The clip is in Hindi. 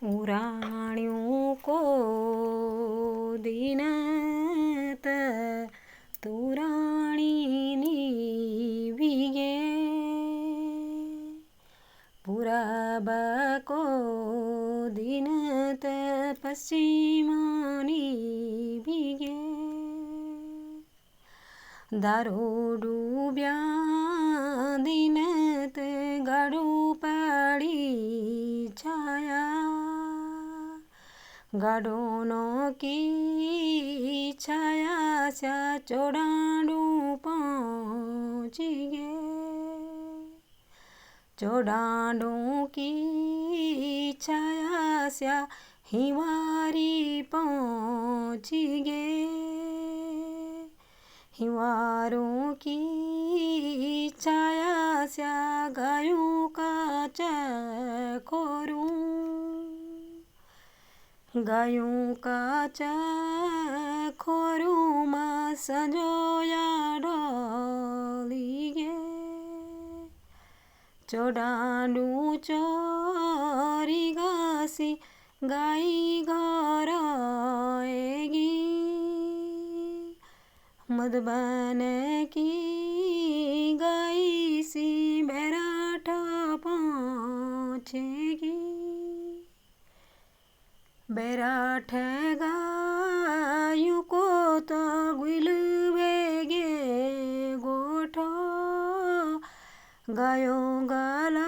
उराण्यों को दीनत तुराणीनी भीगे पुराबको दीनत पश्चिमानी भीगे दारोडू ब्यादिनत गाडू पाड़ी छाया गाडोनो की छाया स्या चोडाडू पहुँची गे चोडाडू की छाया स्या हिवारी पहुँची गे हिवारों की छाया स्या गायों का चकोरू गायों का चकोरू माँ संजोया डोलीगे चोडाडू चोरी गासी गाई घर एगी मधुबन की गाई सी बैराठ पहुँचेगी बैराठ गायों को तो गुलबेगे गोठो गायों गाल